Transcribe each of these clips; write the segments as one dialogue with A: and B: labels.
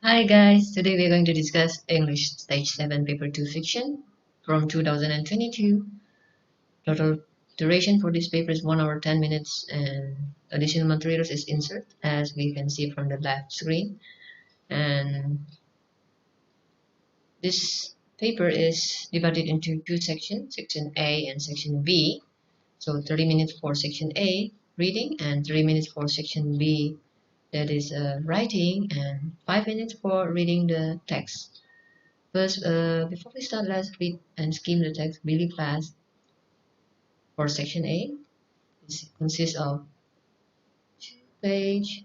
A: Hi guys, today we're going to discuss English Stage 7 Paper 2 Fiction from 2022. Total duration for this paper is 1 hour 10 minutes and additional materials is insert as we can see from the left screen. And this paper is divided into two sections, Section A and Section B. So 30 minutes for Section A, reading, and 30 minutes for Section B, that is writing, and 5 minutes for reading the text. First, before we start, let's read and skim the text really fast. For section A, it consists of 2 page,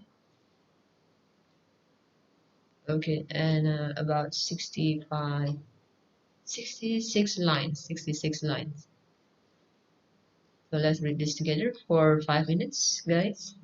A: okay, and about 66 lines, 66 lines. So let's read this together for 5 minutes, guys.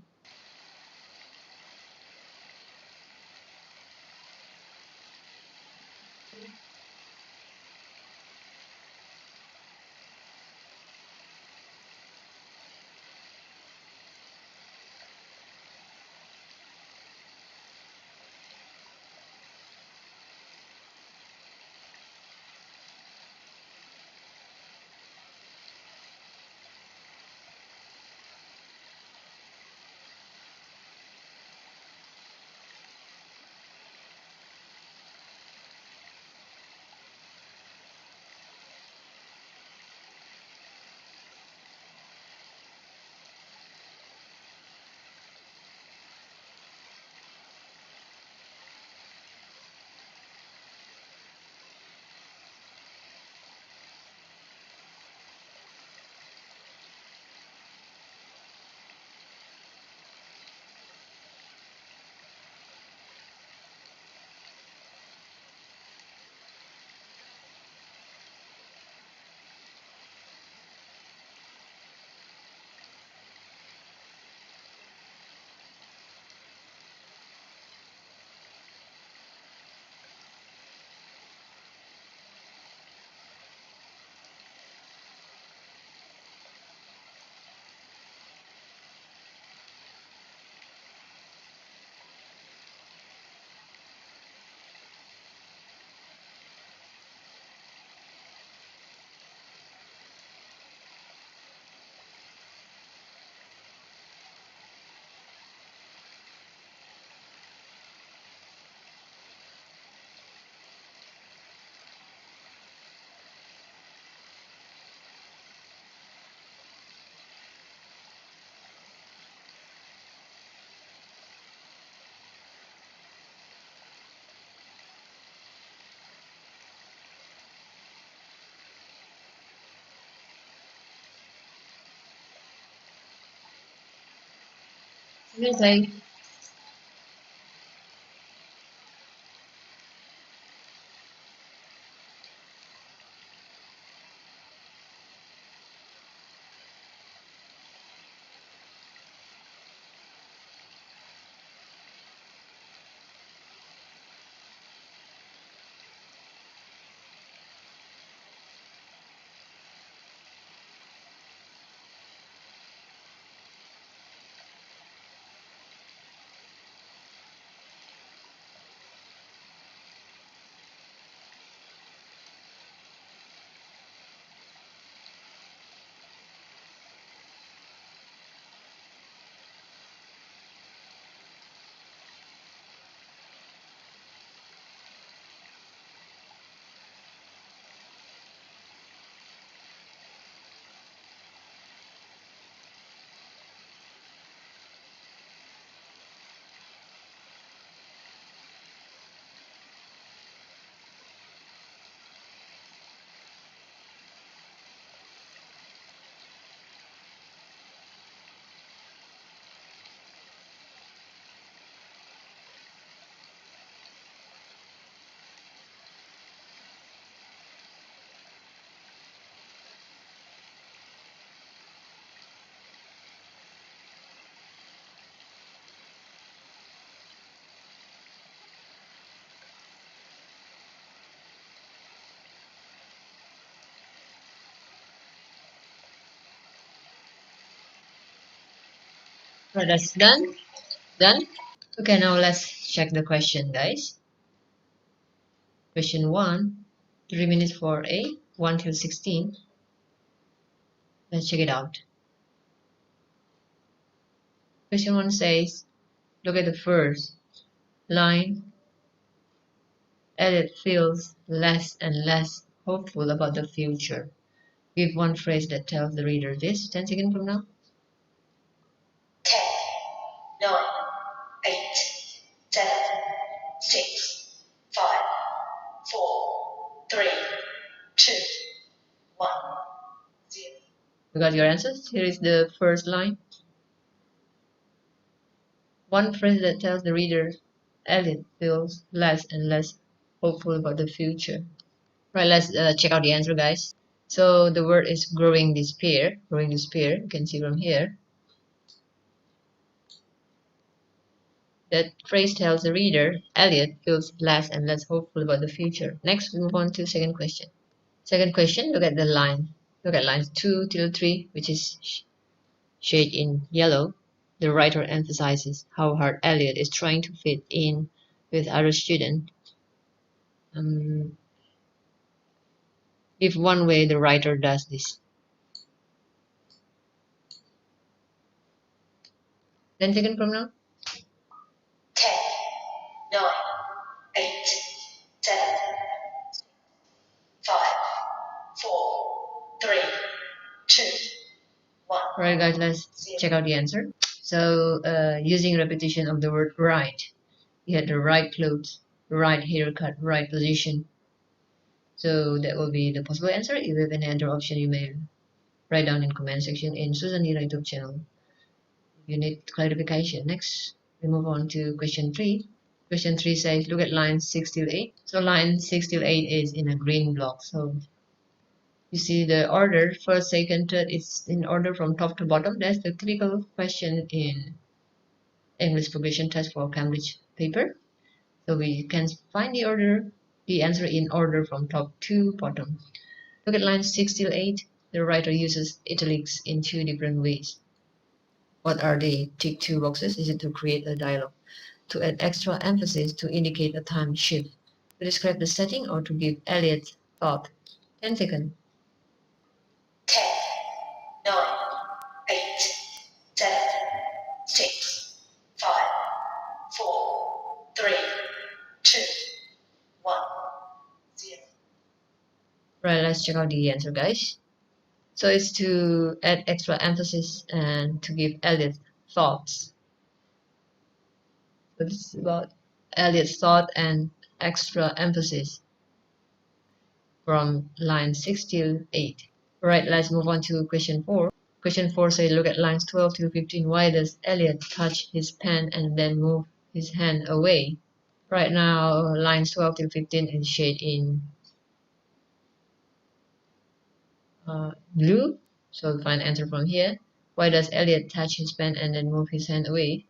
A: Selesai. Right, that's done. Done. Okay, now let's check the question, guys. Question 1, 3 minutes for A, 1 till 16. Let's check it out. Question 1 says, look at the first line. Elliot feels less and less hopeful about the future. Give one phrase that tells the reader this. 10 seconds from now.
B: 10, 9, 8, 7, 6, 5, 4, 3, 2, 1, 0.
A: You got your answers? Here is the first line. One phrase that tells the reader Elliot feels less and less hopeful about the future. Right, let's check out the answer, guys. So the word is growing despair. Growing despair, you can see from here. That phrase tells the reader Elliot feels less and less hopeful about the future. Next, we move on to second question. Second question, look at the line. Look at lines 2 till 3, which is shaded in yellow. The writer emphasizes how hard Elliot is trying to fit in with other students. If one way the writer does this. 10 seconds from now.
B: 10, 9, 8, 7, 5, 4, 3, 2, 1.
A: Alright guys, let's check out the answer. So using repetition of the word right, you had the right clothes, right haircut, right position. So that will be the possible answer. If you have any other option, you may write down in comment section in Susan YouTube channel. You need clarification. Next, we move on to question 3. Question 3 says, look at lines 6 till 8. So line 6 till 8 is in a green block. So you see the order, first, second, third, it's in order from top to bottom. That's the typical question in English progression test for Cambridge paper. So we can find the answer in order from top to bottom. Look at lines 6 till 8. The writer uses italics in 2 different ways. What are they? Tick 2 boxes. Is it to create a dialogue, to add extra emphasis, to indicate a time shift, to describe the setting, or to give Elliot's thought? 10 seconds.
B: 10, 9, 8, 7, 6, 5, 4, 3, 2, 1, 0.
A: Right, let's check out the answer, guys. So it's to add extra emphasis and to give Elliot thoughts. So this is about Elliot's thought and extra emphasis from line 6 till 8. Right, let's move on to question 4. Question 4 says, look at lines 12 to 15. Why does Elliot touch his pen and then move his hand away? Right now, lines 12 to 15 is shaded in blue. So find answer from here. Why does Elliot touch his pen and then move his hand away?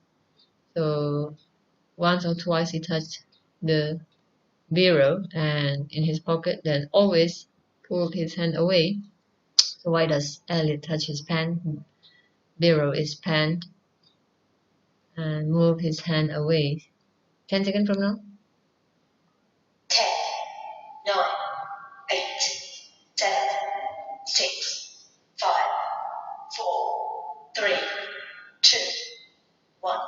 A: So once or twice he touched the biro and in his pocket, then always pulled his hand away. So why does Elliot touch his pen? Biro is pen and move his hand away. 10 seconds from now.
B: 10, 9, 8, 7, 6, 5, 4, 3, 2, 1,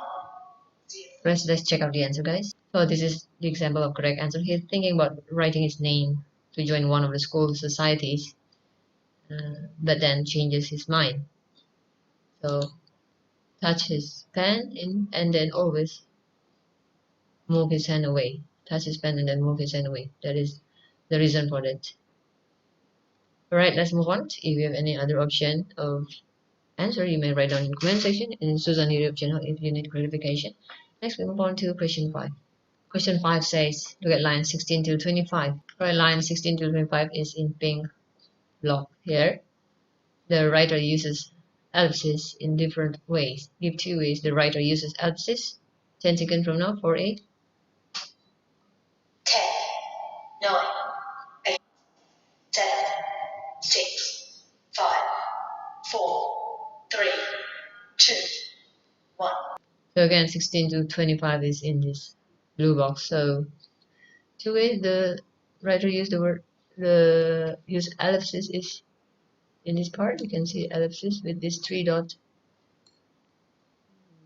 B: 0.
A: Let's check out the answer, guys. So this is the example of correct answer. He's thinking about writing his name to join one of the school societies, but then changes his mind. So touch his pen and then always move his hand away. Touch his pen and then move his hand away. That is the reason for that. Alright, let's move on. If you have any other option of answer, you may write down in the comment section in Susan YouTube channel if you need clarification. Next, we move on to question 5. Question 5 says, look at line 16 till 25. Right, line 16 till 25 is in pink block here. The writer uses ellipses in different ways. Give 2 ways the writer uses ellipses. 10 seconds from now for A.
B: 10, 9, 8, 7, 6, 5, 4, 3, 2, 1.
A: So again, 16 to 25 is in this blue box. So 2 ways the writer use use ellipsis is in this part. You can see ellipsis with this 3 dot,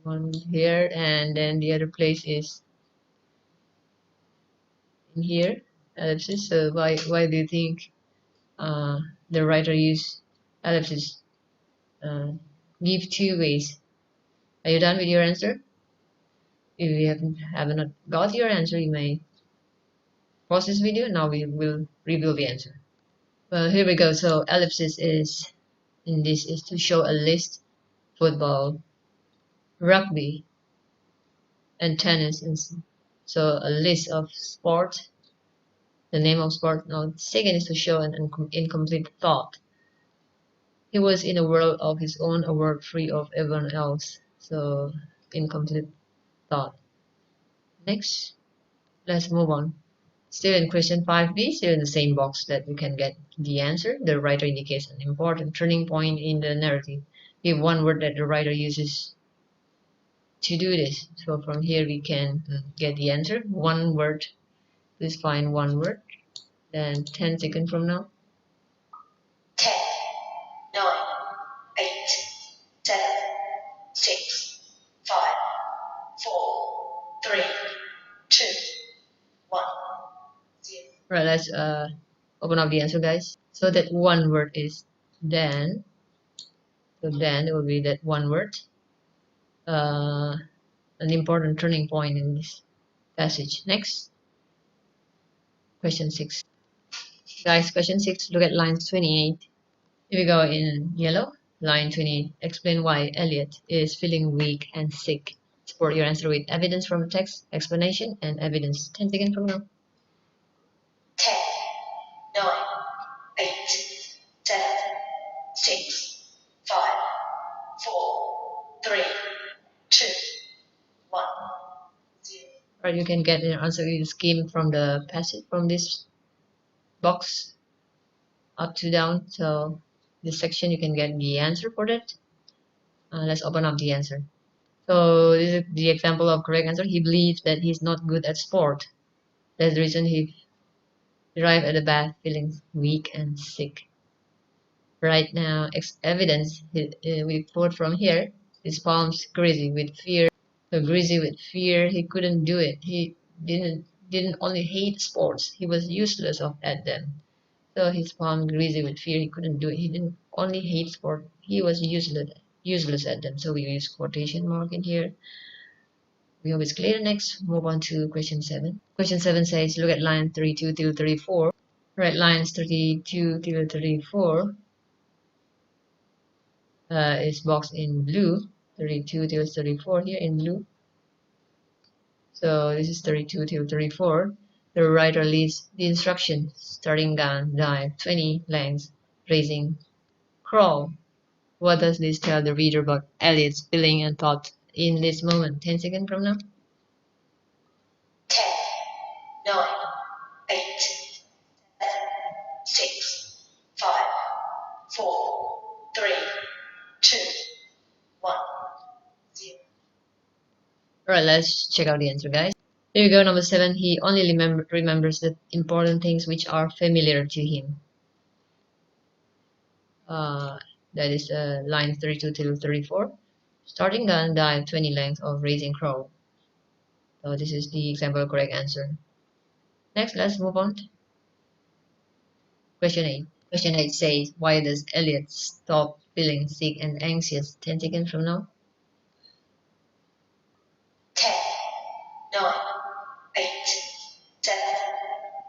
A: one here, and then the other place is in here, ellipsis. So why do you think the writer use ellipsis? Give two ways. Are you done with your answer? If you have not got your answer, you may pause this video. Now we will reveal the answer. Well, here we go. So ellipsis is in this is to show a list: football, rugby, and tennis. And so a list of sport, the name of sport. Now second is to show an incomplete thought. He was in a world of his own, a world free of everyone else. So incomplete thought. Next, let's move on. Still in question 5b, still in the same box that we can get the answer. The writer indicates an important turning point in the narrative. Give one word that the writer uses to do this. So from here we can get the answer. One word. Please find one word. Then 10 seconds from now.
B: 10, 9, 8, 7, 6, 5, 4, 3, 2, 1, 0.
A: Right, let's open up the answer, guys. So that one word is then. So then it will be that one word. An important turning point in this passage. Next, question 6. Guys, question 6, look at line 28. Here we go in yellow. Line 28. Explain why Elliot is feeling weak and sick. Support your answer with evidence from the text, explanation, and evidence. 10 seconds from now.
B: 10, 9, 8, 7, 6, 5, 4, 3, 2, 1, 0.
A: Right, you can get an answer with the scheme from the passage from this box up to down. So this section you can get the answer for that. Let's open up the answer. So this is the example of correct answer. He believes that he's not good at sport. That's the reason he arrived at the bath feeling weak and sick. Right now, evidence we quote from here. His palms greasy with fear. So greasy with fear, he couldn't do it. He didn't only hate sports. He was useless at them. So his palm greasy with fear, he couldn't do it. He didn't only hate sport. He was useless at them. So we use quotation mark in here. We hope it's clear. Next, move on to question 7. Question 7 says, look at line 32 till 34. Right, lines 32 till 34 is boxed in blue. 32 till 34 here in blue. So this is 32 till 34. The writer leaves the instruction: starting gun, dive, 20 lengths, raising, crawl. What does this tell the reader about Elliot's feeling and thought in this moment? 10 seconds from now.
B: 10, 9, 8, 7, 6, 5, 4, 3, 2, 1, 0.
A: Alright, let's check out the answer, guys. Here we go, number 7. He only remembers the important things which are familiar to him. That is line 32 till 34. Starting gun, dive, 20 lengths of raising crawl. So this is the example correct answer. Next, let's move on. Question 8. Question 8 says, why does Elliot stop feeling sick and anxious? 10 seconds from now.
B: 10, 9, 8, 7,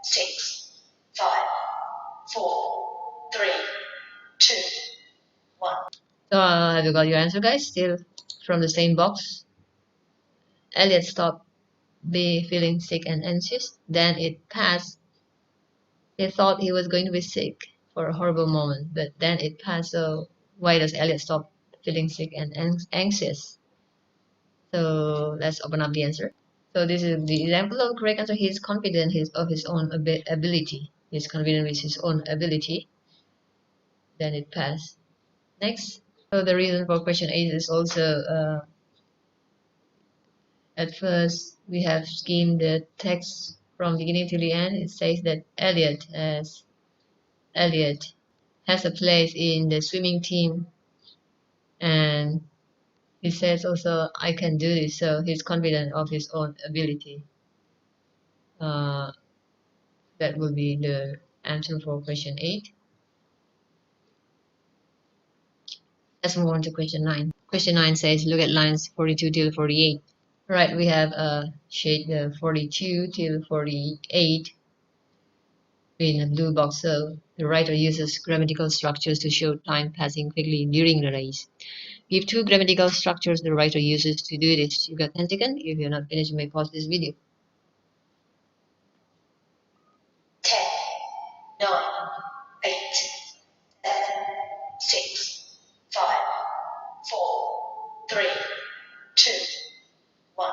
B: 6, 5, 4, 3, 2, 1.
A: So have you got your answer, guys? Still from the same box. Elliot stopped feeling sick and anxious. Then it passed. He thought he was going to be sick for a horrible moment, but then it passed. So why does Elliot stop feeling sick and anxious? So let's open up the answer. So this is the example of correct answer. He is confident of his own ability. He is confident with his own ability. Then it passed. Next. So the reason for question 8 is also at first we have schemed the text from beginning till the end, it says that Elliot has a place in the swimming team, and he says also, I can do this, so he's confident of his own ability. That will be the answer for question 8. Let's move on to question 9. Question 9 says, look at lines 42 till 48. Right, we have shade 42 till 48 in a blue box. So the writer uses grammatical structures to show time passing quickly during the race. Give 2 grammatical structures the writer uses to do this. You got 10 seconds. If you're not finished, you may pause this video.
B: 10, 9, 8, 7, 6, 5, 4, 3, 2, 1.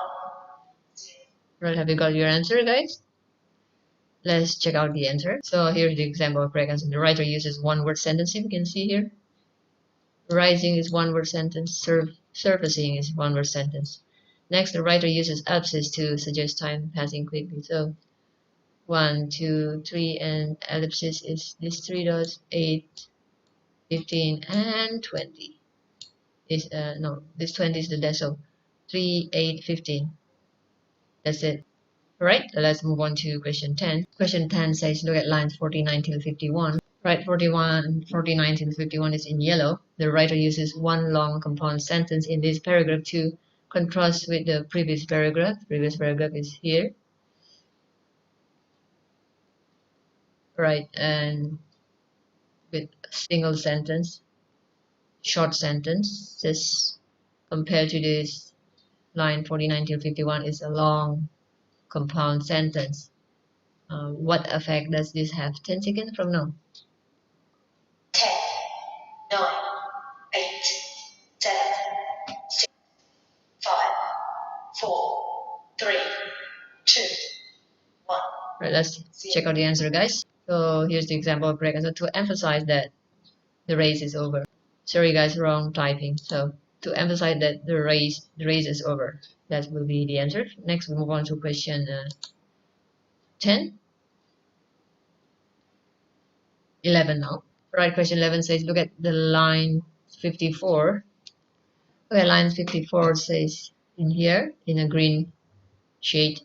A: Right, have you got your answer, guys? Let's check out the answer. So here's the example of correct answer. The writer uses one-word sentences. You can see here. Rising is one-word sentence. Surfacing is one-word sentence. Next, the writer uses ellipses to suggest time passing quickly. So 1, 2, 3, and ellipsis is these 3 dots, 8, 15, and 20. Is no, this 20 is the decimal. 3, 8, 15. That's it. Alright, let's move on to question 10. Question 10 says look at lines 49 till 51. Right, 49 till 51 is in yellow. The writer uses one long compound sentence in this paragraph to contrast with the previous paragraph. Previous paragraph is here. Right, and with a single sentence, short sentence, just compared to this line 49 till 51 is a long compound sentence. What effect does this have? 10 seconds from now.
B: 10, 9, 8, 7, 6, 5, 4, 3, 2, 1.
A: Right, let's check out the answer, guys. So here's the example of correct answer to emphasize that the race is over. Sorry guys, wrong typing. So to emphasize that the race is over. That will be the answer. Next we move on to question 10. 11 now. Right, question 11 says look at the line 54. Okay, line 54 says in here in a green shade,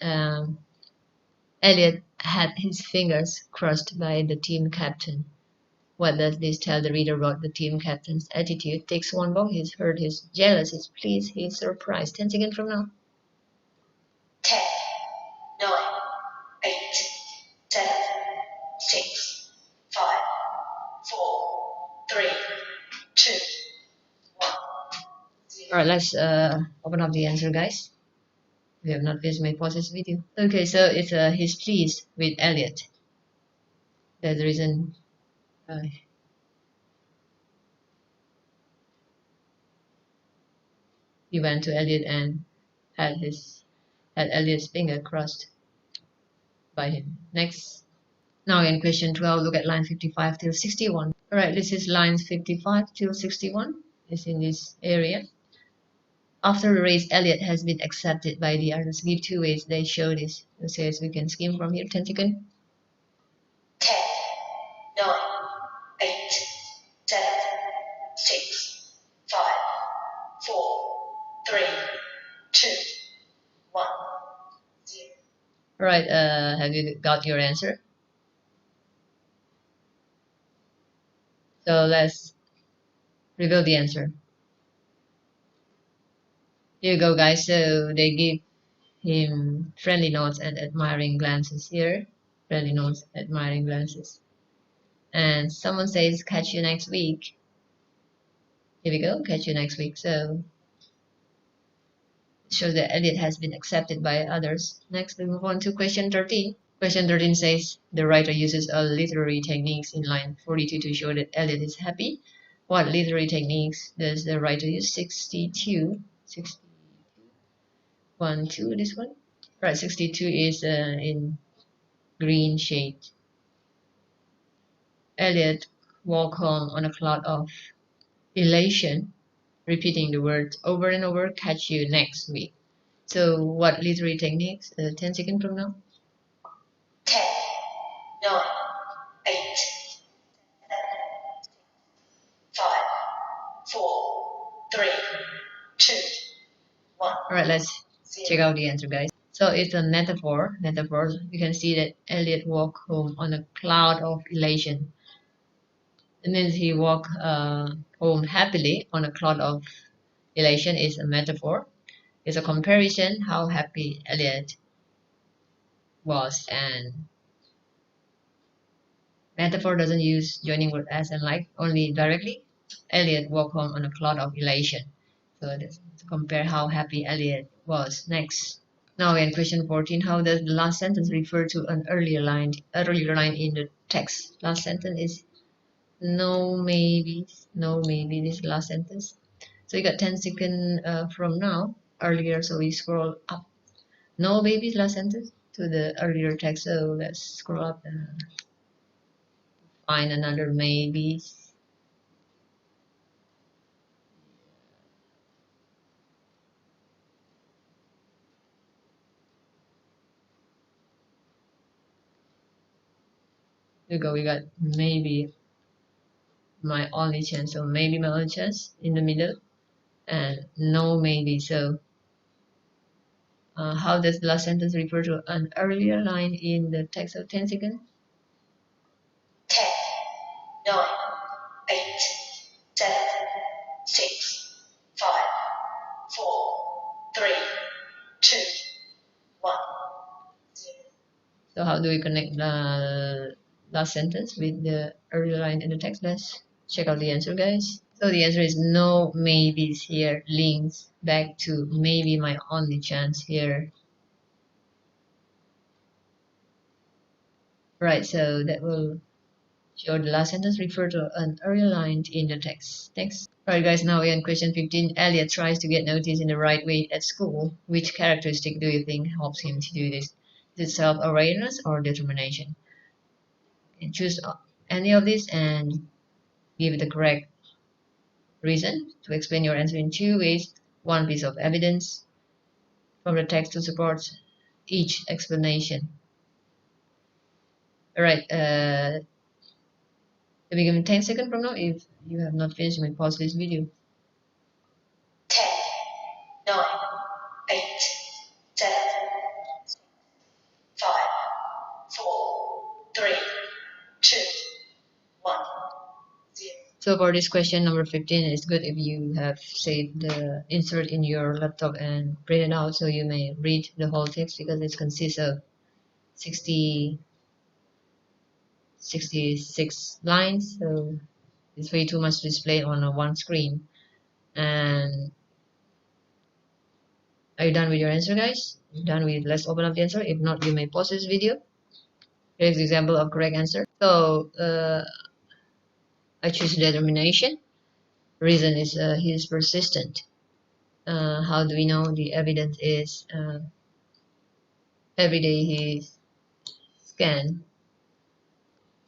A: Elliot had his fingers crossed by the team captain. What does this tell the reader about the team captain's attitude? Takes one box, he's hurt, he's jealous, he's pleased, he's surprised. 10 seconds from now.
B: 10, 9, 8, 7, 6, 5, 4, 3, 2, 1.
A: Alright, let's open up the answer, guys. We have not finished, may pause this video. Okay, so it's he's pleased with Elliot. That's the reason he went to Elliot and had Elliot's finger crossed by him. Next. Now in question 12, look at line 55 till 61. Alright, this is lines 55 till 61. It's in this area. After the race, Elliot has been accepted by the others. Give 2 ways they show this. It says we can skim from here. 10 seconds.
B: 10, 9, 8, 7, 6, 5, 4, 3, 2, 1.
A: Alright, have you got your answer? So let's reveal the answer. Here you go, guys. So they give him friendly nods and admiring glances here. Friendly nods, admiring glances. And someone says, catch you next week. Here we go, catch you next week. So it shows that Elliot has been accepted by others. Next, we move on to question 13. Question 13 says, the writer uses a literary techniques in line 42 to show that Elliot is happy. What literary techniques does the writer use? 62. 1, 2, this one. Right, 62 is in green shade. Elliot walked home on a cloud of elation, repeating the words over and over, catch you next week. So what literary techniques? 10 seconds from now.
B: 9, 8, 5, 4, 3, 2, 1.
A: Alright, let's check out the answer, guys. So it's a metaphor. You can see that Elliot walked home on a cloud of elation. It means he walked home happily on a cloud of elation is a metaphor. It's a comparison how happy Elliot was, and metaphor doesn't use joining word as and like, only directly. Elliot walked home on a cloud of elation. So that's to compare how happy Elliot was. Next. Now in question 14, how does the last sentence refer to an earlier line in the text? Last sentence is no maybe, this last sentence. So you got 10 seconds from now, earlier, so we scroll up. No babies, last sentence to the earlier text. So let's scroll up and find another maybe. Here we go, we got maybe my only chance. So maybe my only chance in the middle, and no maybe. So how does the last sentence refer to an earlier line in the text? Of 10 seconds.
B: 10, 9, 8, 7, 6, 5, 4, 3, 2, 1.
A: So how do we connect the last sentence with the earlier line in the text? Let's check out the answer, guys. So the answer is no maybes here, links back to maybe my only chance here. Right, so that will show the last sentence refer to an earlier line in the text. Next. Alright guys, now we're in question 15. Elliot tries to get noticed in the right way at school. Which characteristic do you think helps him to do this? Is it self-awareness or determination? And choose any of these and give the correct reason. To explain your answer in two ways. One piece of evidence from the text to support each explanation. Alright, we give 10 seconds from now. If you have not finished, you may pause this video.
B: 10, 9, 8, 7, 5, 4, 3, 2, 1.
A: So for this question number 15, it's good if you have saved the insert in your laptop and print it out so you may read the whole text, because it consists of 66 lines, so it's way too much to display on one screen. And are you done with your answer, guys? Done with let's open up the answer. If not, you may pause this video. Here's the example of correct answer. So I choose determination. Reason is he is persistent. How do we know? The evidence is every day he scanned.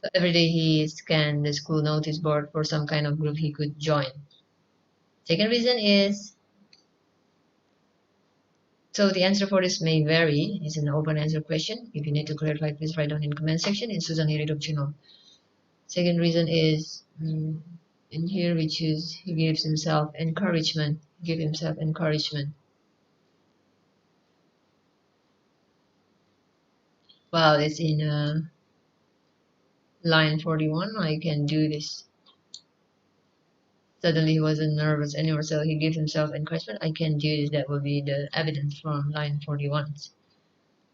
A: So every day he scanned the school notice board for some kind of group he could join. Second reason is, so the answer for this may vary. It's an open answer question. If you need to clarify, please write down in comment section in Susan YouTube channel. Second reason is in here we choose he gives himself encouragement. Give himself encouragement. Well, it's in line 41. I can do this. Suddenly he wasn't nervous anymore, so he gives himself encouragement. I can do this. That will be the evidence from line 41.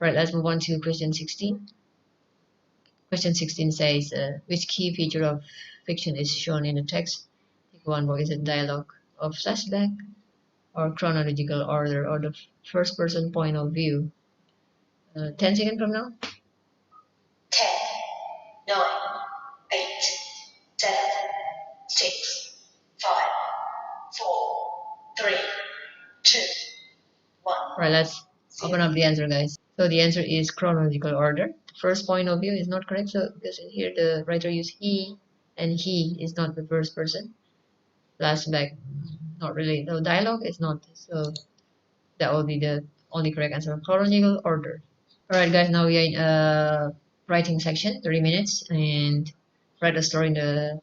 A: Right, let's move on to question 16. Question 16 says, which key feature of fiction is shown in the text? Pick one book. Is it dialogue of flashback, or chronological order, or the first person point of view? 10 seconds from now.
B: 10, 9, 8, 7, 6, 5, 4, 3, 2, 1.
A: Right, let's open up the answer, guys. So the answer is chronological order. First point of view is not correct, so because in here the writer used he, and he is not the first person. Flashback, not really. No, dialogue is not, so that will be the only correct answer. Chronological order. Alright guys, now we are in writing section, 30 minutes, and write a story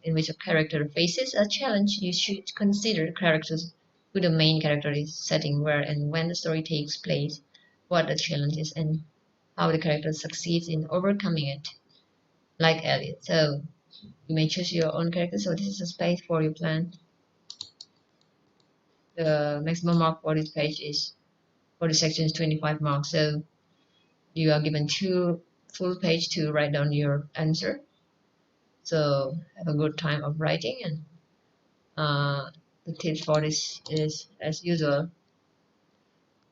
A: in which a character faces a challenge. You should consider characters, who the main character is, setting, where and when the story takes place, what the challenge is, and how the character succeeds in overcoming it, like Elliot. So you may choose your own character. So this is a space for your plan. The maximum mark for this page is, for the section, is 25 marks. So you are given 2 full page to write down your answer. So have a good time of writing. And the tips for this is, as usual,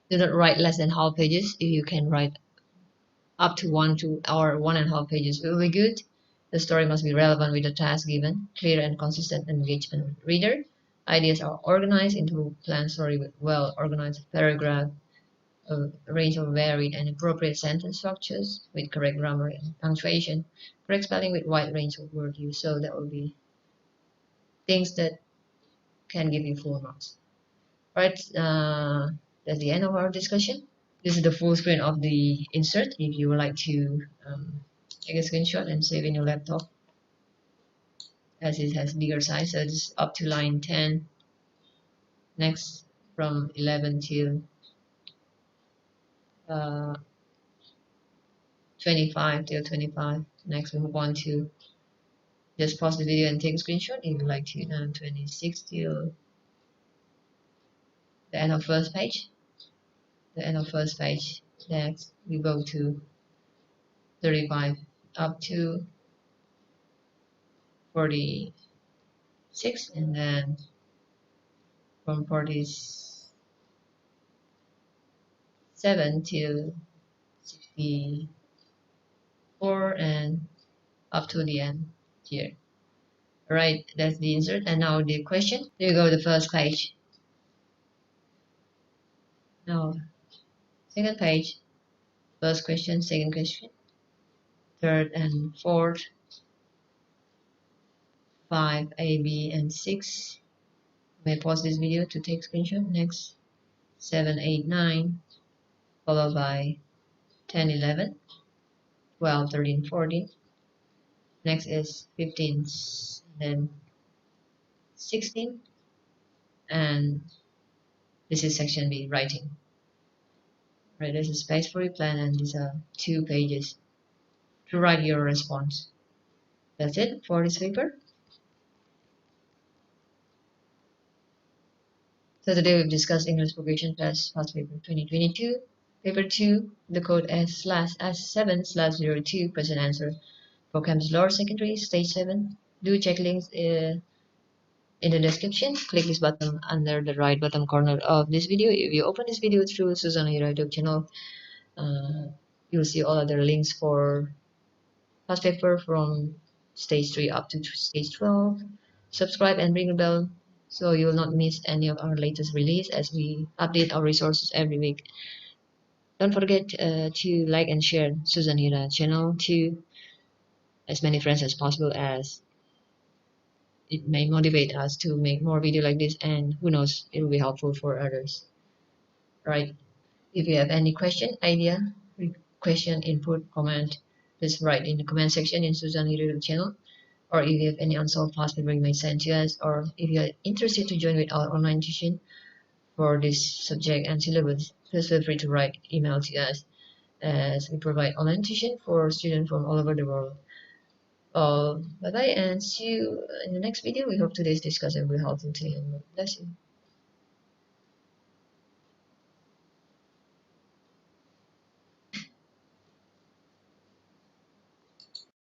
A: do not write less than half pages. If you can write up to 1.5 pages, it will be good. The story must be relevant with the task given, clear and consistent engagement with reader. Ideas are organized into a planned story with well-organized paragraph, a range of varied and appropriate sentence structures with correct grammar and punctuation, correct spelling with wide range of word use. So that will be things that can give you full marks. Right, that's the end of our discussion. This is the full screen of the insert. If you would like to take a screenshot and save in your laptop, as it has bigger size, so it's up to line 10. Next, from 11 till 25 till 25. Next, we move on to just pause the video and take a screenshot if you like to. 26 till the end of first page. The end of first page. Next, we go to 35 up to 46, and then from 47 till 64 and up to the end here. Alright, that's the insert. And now the question. Here you go, the first page. Now, second page. First question, second question, third and fourth, 5, A, B, and 6. You may pause this video to take screenshot. Next, 7, 8, 9, followed by 10, 11, 12, 13, 14. Next is 15, then 16, and this is section B, writing. Right, there's a space for your plan, and these are 2 pages to write your response. That's it for this paper. So today we've discussed English Progression Test Past Paper 2022, Paper 2, the code S/S7/02, question answer for Campus Lower Secondary, Stage 7. Do check links in the description. Click this button under the right bottom corner of this video. If you open this video through Susanna YouTube channel, you'll see all other links for past paper from Stage 3 up to Stage 12. Subscribe and ring the bell so you will not miss any of our latest release, as we update our resources every week. Don't forget to like and share Susanna channel to as many friends as possible, as it may motivate us to make more video like this, and who knows, it will be helpful for others. Right, if you have any question, idea, question, input, comment, please write in the comment section in Susanna YouTube channel. Or if you have any unsolved past paper, you may send to us. Or if you are interested to join with our online tuition for this subject and syllabus, please feel free to write email to us, as we provide online tuition for students from all over the world. Bye bye, and see you in the next video. We hope today's discussion will help you. Bless you.